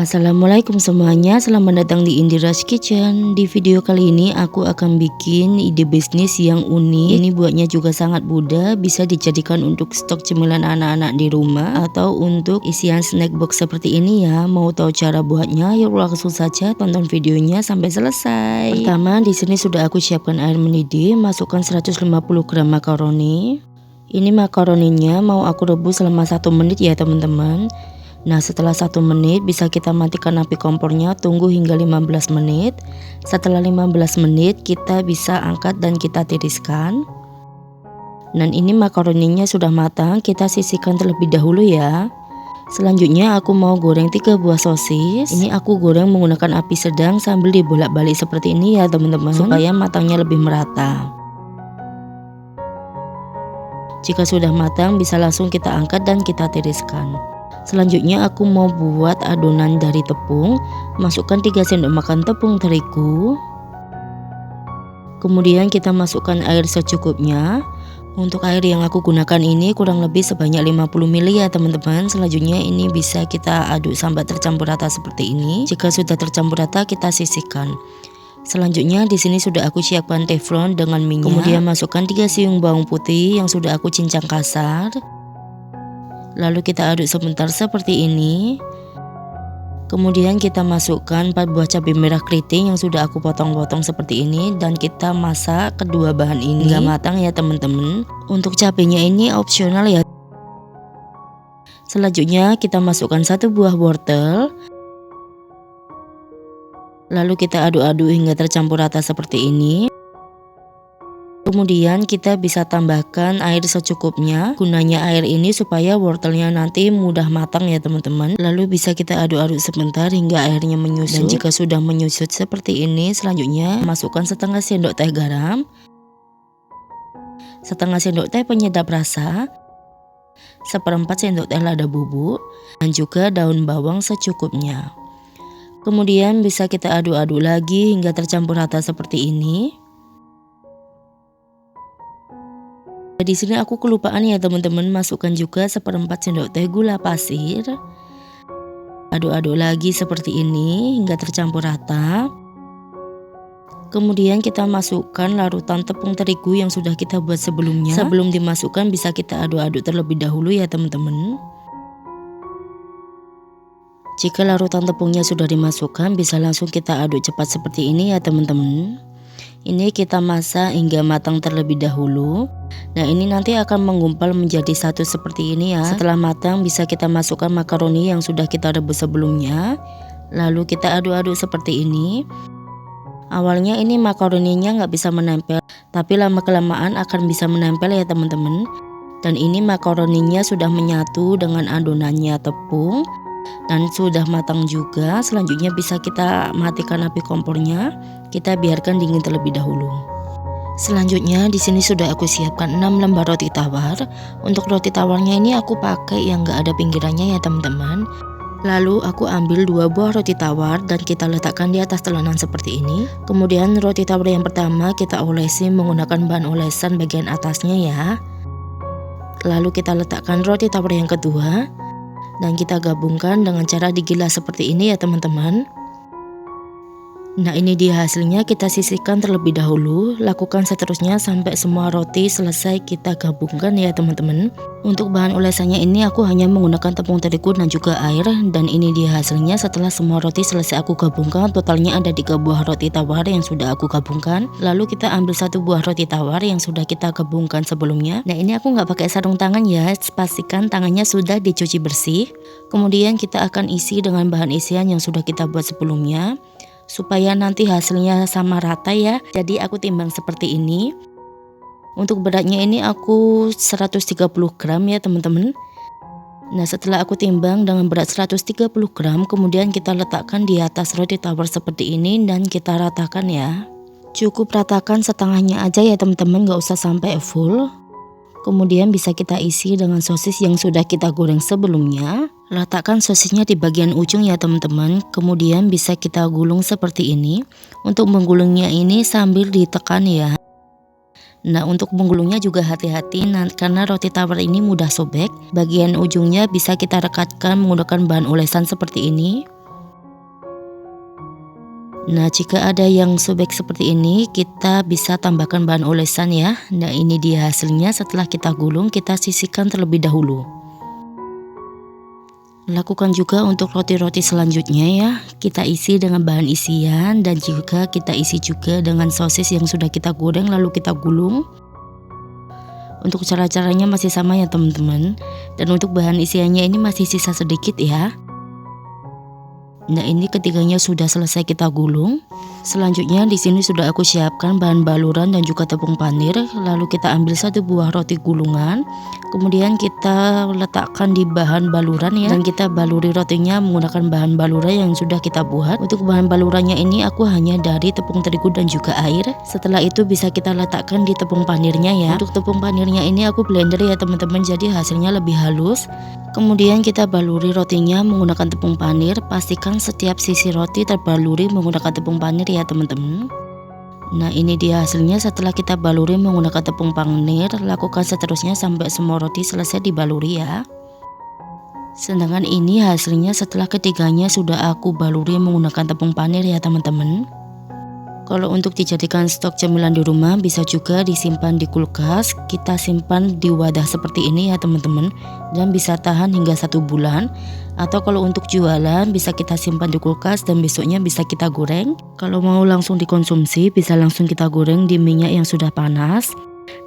Assalamualaikum semuanya, selamat datang di Indira's Kitchen. Di video kali ini aku akan bikin ide bisnis yang unik. Ini buatnya juga sangat mudah, bisa dijadikan untuk stok cemilan anak-anak di rumah atau untuk isian snack box seperti ini ya. Mau tahu cara buatnya? Yuk langsung saja tonton videonya sampai selesai. Pertama, di sini sudah aku siapkan air mendidih, masukkan 150 gram makaroni. Ini makaroninya mau aku rebus selama 1 menit ya teman-teman. Nah, setelah 1 menit bisa kita matikan api kompornya, tunggu hingga 15 menit. Setelah 15 menit kita bisa angkat dan kita tiriskan. Dan ini makaroninya sudah matang, kita sisihkan terlebih dahulu ya. Selanjutnya aku mau goreng 3 buah sosis. Ini aku goreng menggunakan api sedang sambil dibolak-balik seperti ini ya teman-teman, supaya matangnya lebih merata. Jika sudah matang bisa langsung kita angkat dan kita tiriskan. Selanjutnya aku mau buat adonan dari tepung. Masukkan 3 sendok makan tepung terigu. Kemudian kita masukkan air secukupnya. Untuk air yang aku gunakan ini kurang lebih sebanyak 50 ml ya teman-teman. Selanjutnya ini bisa kita aduk sampai tercampur rata seperti ini. Jika sudah tercampur rata kita sisihkan. Selanjutnya di sini sudah aku siapkan teflon dengan minyak. Kemudian masukkan 3 siung bawang putih yang sudah aku cincang kasar. Lalu kita aduk sebentar seperti ini. Kemudian kita masukkan 4 buah cabai merah keriting yang sudah aku potong-potong seperti ini. Dan kita masak kedua bahan ini hingga matang ya teman-teman. Untuk cabenya ini opsional ya. Selanjutnya kita masukkan 1 buah wortel. Lalu kita aduk-aduk hingga tercampur rata seperti ini. Kemudian kita bisa tambahkan air secukupnya. Gunanya air ini supaya wortelnya nanti mudah matang ya teman-teman. Lalu bisa kita aduk-aduk sebentar hingga airnya menyusut. Dan jika sudah menyusut seperti ini, selanjutnya masukkan setengah sendok teh garam, setengah sendok teh penyedap rasa, 1/4 sendok teh lada bubuk, dan juga daun bawang secukupnya. Kemudian bisa kita aduk-aduk lagi hingga tercampur rata seperti ini. Di sini aku kelupaan ya teman-teman, masukkan juga 1/4 sendok teh gula pasir. Aduk-aduk lagi seperti ini hingga tercampur rata. Kemudian kita masukkan larutan tepung terigu yang sudah kita buat sebelumnya. Sebelum dimasukkan bisa kita aduk-aduk terlebih dahulu ya teman-teman. Jika larutan tepungnya sudah dimasukkan bisa langsung kita aduk cepat seperti ini ya teman-teman. Ini kita masak hingga matang terlebih dahulu. Nah, ini nanti akan menggumpal menjadi satu seperti ini ya. Setelah matang bisa kita masukkan makaroni yang sudah kita rebus sebelumnya. Lalu kita aduk-aduk seperti ini. Awalnya ini makaroninya nggak bisa menempel, tapi lama-kelamaan akan bisa menempel ya teman-teman. Dan ini makaroninya sudah menyatu dengan adonannya tepung dan sudah matang juga. Selanjutnya bisa kita matikan api kompornya. Kita biarkan dingin terlebih dahulu. Selanjutnya di sini sudah aku siapkan 6 lembar roti tawar. Untuk roti tawarnya ini aku pakai yang enggak ada pinggirannya ya teman-teman. Lalu aku ambil 2 buah roti tawar dan kita letakkan di atas telanan seperti ini. Kemudian roti tawar yang pertama kita olesi menggunakan bahan olesan bagian atasnya ya. Lalu kita letakkan roti tawar yang kedua dan kita gabungkan dengan cara digilas seperti ini ya teman-teman. Nah, ini dia hasilnya, kita sisihkan terlebih dahulu. Lakukan seterusnya sampai semua roti selesai kita gabungkan ya teman-teman. Untuk bahan olesannya ini aku hanya menggunakan tepung terigu dan juga air. Dan ini dia hasilnya setelah semua roti selesai aku gabungkan. Totalnya ada 3 buah roti tawar yang sudah aku gabungkan. Lalu kita ambil 1 buah roti tawar yang sudah kita gabungkan sebelumnya. Nah, ini aku nggak pakai sarung tangan ya, pastikan tangannya sudah dicuci bersih. Kemudian kita akan isi dengan bahan isian yang sudah kita buat sebelumnya, supaya nanti hasilnya sama rata ya. Jadi aku timbang seperti ini. Untuk beratnya ini aku 130 gram ya teman-teman. Nah, setelah aku timbang dengan berat 130 gram, kemudian kita letakkan di atas roti tawar seperti ini dan kita ratakan ya. Cukup ratakan setengahnya aja ya teman-teman, gak usah sampai full. Kemudian bisa kita isi dengan sosis yang sudah kita goreng sebelumnya. Letakkan sosisnya di bagian ujung ya teman-teman. Kemudian bisa kita gulung seperti ini. Untuk menggulungnya ini sambil ditekan ya. Nah, untuk menggulungnya juga hati-hati karena roti tawar ini mudah sobek. Bagian ujungnya bisa kita rekatkan menggunakan bahan olesan seperti ini. Nah, jika ada yang sobek seperti ini, kita bisa tambahkan bahan olesan ya. Nah, ini dia hasilnya. Setelah kita gulung, kita sisihkan terlebih dahulu. Lakukan juga untuk roti-roti selanjutnya ya. Kita isi dengan bahan isian dan juga kita isi juga dengan sosis yang sudah kita goreng lalu kita gulung. Untuk cara-caranya masih sama ya teman-teman. Dan untuk bahan isiannya ini masih sisa sedikit ya. Nah, ini ketiganya sudah selesai kita gulung. Selanjutnya di sini sudah aku siapkan bahan baluran dan juga tepung panir. Lalu kita ambil satu buah roti gulungan. Kemudian kita letakkan di bahan baluran ya. Dan kita baluri rotinya menggunakan bahan baluran yang sudah kita buat. Untuk bahan balurannya ini aku hanya dari tepung terigu dan juga air. Setelah itu bisa kita letakkan di tepung panirnya ya. Untuk tepung panirnya ini aku blender ya teman-teman. Jadi hasilnya lebih halus. Kemudian kita baluri rotinya menggunakan tepung panir. Pastikan setiap sisi roti terbaluri menggunakan tepung panir ya teman-teman. Nah, ini dia hasilnya setelah kita baluri menggunakan tepung panir. Lakukan seterusnya sampai semua roti selesai dibaluri ya. Sedangkan ini hasilnya setelah ketiganya sudah aku baluri menggunakan tepung panir ya teman-teman. Kalau untuk dijadikan stok cemilan di rumah bisa juga disimpan di kulkas. Kita simpan di wadah seperti ini ya teman-teman, dan bisa tahan hingga 1 bulan. Atau kalau untuk jualan bisa kita simpan di kulkas dan besoknya bisa kita goreng. Kalau mau langsung dikonsumsi bisa langsung kita goreng di minyak yang sudah panas.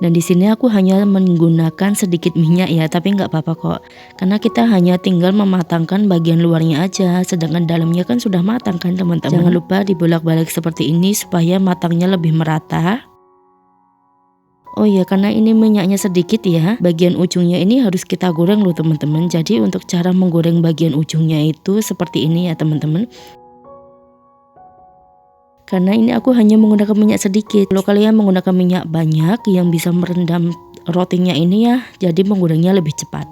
Dan di sini aku hanya menggunakan sedikit minyak ya, tapi nggak apa-apa kok. Karena kita hanya tinggal mematangkan bagian luarnya aja, sedangkan dalamnya kan sudah matang kan teman-teman. Jangan lupa dibolak-balik seperti ini supaya matangnya lebih merata. Oh ya, karena ini minyaknya sedikit ya, bagian ujungnya ini harus kita goreng loh teman-teman. Jadi untuk cara menggoreng bagian ujungnya itu seperti ini ya teman-teman. Karena ini aku hanya menggunakan minyak sedikit. Kalau kalian menggunakan minyak banyak yang bisa merendam rotinya ini ya, jadi menggorengnya lebih cepat.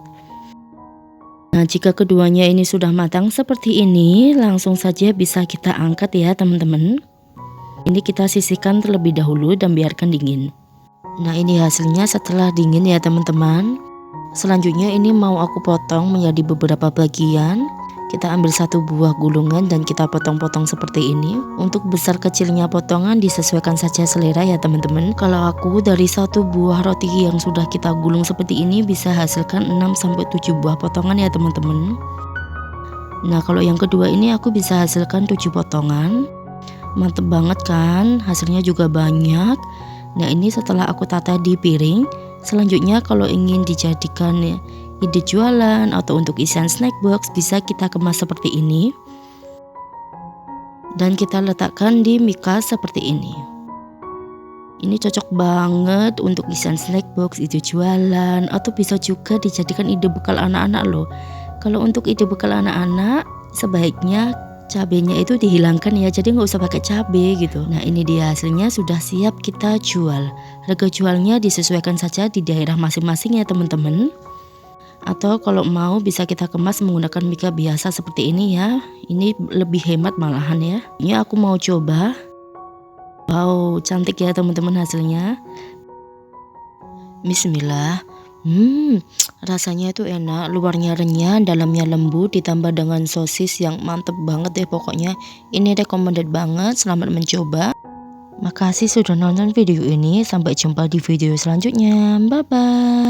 Nah, jika keduanya ini sudah matang seperti ini, langsung saja bisa kita angkat ya teman-teman. Ini kita sisihkan terlebih dahulu dan biarkan dingin. Nah, ini hasilnya setelah dingin ya teman-teman. Selanjutnya ini mau aku potong menjadi beberapa bagian. Kita ambil satu buah gulungan dan kita potong-potong seperti ini. Untuk besar kecilnya potongan disesuaikan saja selera ya teman-teman. Kalau aku dari satu buah roti yang sudah kita gulung seperti ini bisa hasilkan 6-7 buah potongan ya teman-teman. Nah, kalau yang kedua ini aku bisa hasilkan 7 potongan. Mantep banget kan, hasilnya juga banyak. Nah, ini setelah aku tata di piring. Selanjutnya kalau ingin dijadikan ide jualan atau untuk isian snack box bisa kita kemas seperti ini dan kita letakkan di mika seperti ini. Ini cocok banget untuk isian snack box, ide jualan, atau bisa juga dijadikan ide bekal anak-anak loh. Kalau untuk ide bekal anak-anak sebaiknya cabenya itu dihilangkan ya, jadi nggak usah pakai cabai gitu. Nah, ini dia hasilnya sudah siap kita jual. Harga jualnya disesuaikan saja di daerah masing-masing ya teman-teman. Atau kalau mau bisa kita kemas menggunakan mika biasa seperti ini ya. Ini lebih hemat malahan ya. Ini aku mau coba. Wow, cantik ya teman-teman hasilnya. Bismillah. Rasanya itu enak, luarnya renyah, dalamnya lembut, ditambah dengan sosis yang mantep banget deh pokoknya. Ini recommended banget, selamat mencoba. Makasih sudah nonton video ini, sampai jumpa di video selanjutnya. Bye bye.